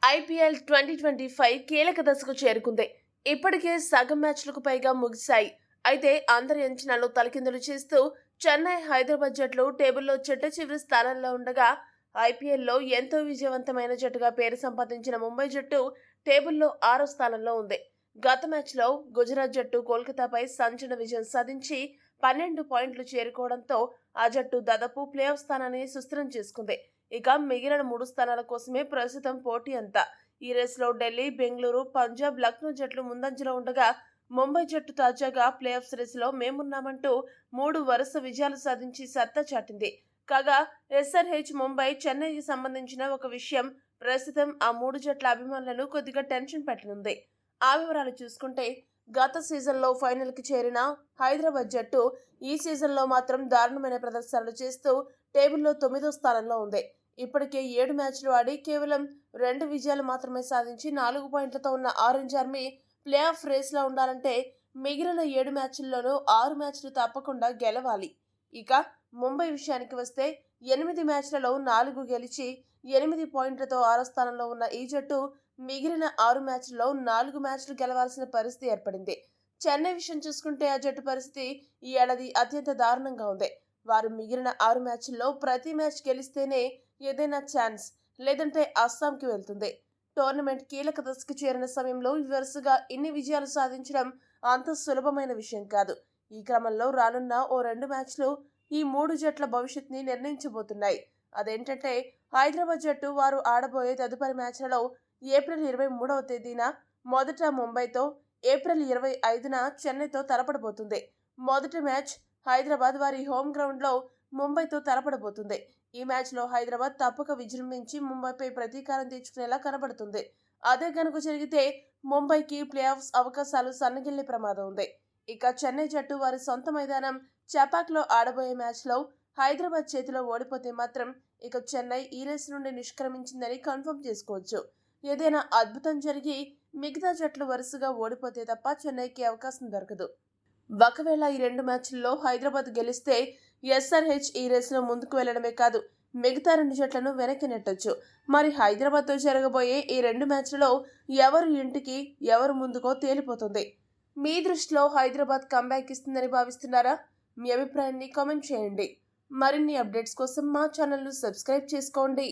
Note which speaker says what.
Speaker 1: IPL 2025 కీలక దశకు చేరుకుంది. ఇప్పటికే సగం మ్యాచ్లకు పైగా ముగిశాయి. అయితే అందరి అంచనాలు తలకిందులు చేస్తూ చెన్నై, హైదరాబాద్ జట్లు టేబుల్లో చిట్ట చివరి స్థానంలో ఉండగా, ఐపీఎల్లో ఎంతో విజయవంతమైన జట్టుగా పేరు సంపాదించిన ముంబై జట్టు టేబుల్లో 6వ స్థానంలో ఉంది. గత మ్యాచ్లో గుజరాత్ జట్టు కోల్కతాపై సంచలన విజయం సాధించి 12 పాయింట్లు చేరుకోవడంతో ఆ జట్టు దాదాపు ప్లే ఆఫ్ స్థానాన్ని సుస్థిరం చేసుకుంది. ఇక మిగిలిన 3 స్థానాల కోసమే ప్రస్తుతం పోటీ అంతా. ఈ రేసులో ఢిల్లీ, బెంగళూరు, పంజాబ్, లక్నో జట్లు ముందంజలో ఉండగా, ముంబై జట్టు తాజాగా ప్లే ఆఫ్ రేసులో మేమున్నామంటూ 3 వరుస విజయాలు సాధించి సత్తా చాటింది. కాగా ఎస్ఆర్హెచ్ ముంబై, చెన్నైకి సంబంధించిన ఒక విషయం ప్రస్తుతం ఆ 3 జట్ల అభిమానులను కొద్దిగా టెన్షన్ పెట్టనుంది. ఆ వివరాలు చూసుకుంటే, గత సీజన్లో ఫైనల్కి చేరిన హైదరాబాద్ జట్టు ఈ సీజన్లో మాత్రం దారుణమైన ప్రదర్శనలు చేస్తూ టేబుల్లో 9వ స్థానంలో ఉంది. ఇప్పటికే 7 మ్యాచ్లు ఆడి కేవలం 2 విజయాలు మాత్రమే సాధించి 4 పాయింట్లతో ఉన్న ఆరెంజ్ ఆర్మీ ప్లే ఆఫ్ రేస్లో ఉండాలంటే మిగిలిన 7 మ్యాచ్ల్లోనూ 6 మ్యాచ్లు తప్పకుండా గెలవాలి. ఇక ముంబై విషయానికి వస్తే 8 మ్యాచ్లలో 4 గెలిచి 8 పాయింట్లతో 6వ స్థానంలో ఉన్న ఈ జట్టు మిగిలిన 6 మ్యాచ్ల్లో 4 మ్యాచ్లు గెలవాల్సిన పరిస్థితి ఏర్పడింది. చెన్నై విషయం చూసుకుంటే ఆ జట్టు పరిస్థితి ఈ ఏడాది అత్యంత దారుణంగా ఉంది. వారు మిగిలిన 6 మ్యాచ్ల్లో ప్రతి మ్యాచ్ గెలిస్తేనే ఏదైనా ఛాన్స్, లేదంటే అస్సాంకి వెళ్తుంది. టోర్నమెంట్ కీలక దశకు చేరిన సమయంలో వరుసగా ఇన్ని విజయాలు సాధించడం అంత సులభమైన విషయం కాదు. ఈ క్రమంలో రానున్న ఓ 2 మ్యాచ్లు ఈ 3 జట్ల భవిష్యత్తుని నిర్ణయించబోతున్నాయి. అదేంటంటే, హైదరాబాద్ జట్టు వారు ఆడబోయే తదుపరి మ్యాచ్లలో ఏప్రిల్ 23వ తేదీన మొదట ముంబైతో, ఏప్రిల్ 25న చెన్నైతో తలపడబోతుంది. మొదటి మ్యాచ్ హైదరాబాద్ వారి హోమ్ గ్రౌండ్లో ముంబైతో తలపడబోతుంది. ఈ మ్యాచ్లో హైదరాబాద్ తప్పక విజృంభించి ముంబైపై ప్రతీకారం తీర్చుకునేలా కనబడుతుంది. అదే కనుక జరిగితే ముంబైకి ప్లే ఆఫ్స్ అవకాశాలు సన్నగిల్లే ప్రమాదం ఉంది. ఇక చెన్నై జట్టు వారి సొంత మైదానం చపాక్లో ఆడబోయే మ్యాచ్లో హైదరాబాద్ చేతిలో ఓడిపోతే మాత్రం ఇక చెన్నై ఈ రేసు నుండి నిష్క్రమించిందని కన్ఫర్మ్ చేసుకోవచ్చు. ఏదైనా అద్భుతం జరిగి మిగతా జట్లు వరుసగా ఓడిపోతే తప్ప చెన్నైకి అవకాశం దొరకదు. ఒకవేళ ఈ 2 మ్యాచ్ల్లో హైదరాబాద్ గెలిస్తే ఎస్ఆర్హెచ్ ఈ రేసులో ముందుకు వెళ్లడమే కాదు, మిగతా 2 జట్లను వెనక్కి నెట్టొచ్చు. మరి హైదరాబాద్తో జరగబోయే ఈ 2 మ్యాచ్లలో ఎవరు ఇంటికి, ఎవరు ముందుకో తేలిపోతుంది. మీ దృష్టిలో హైదరాబాద్ కంబ్యాక్ ఇస్తుందని భావిస్తున్నారా? మీ అభిప్రాయాన్ని కామెంట్ చేయండి. మరిన్ని అప్డేట్స్ కోసం మా ఛానల్ను సబ్స్క్రైబ్ చేసుకోండి.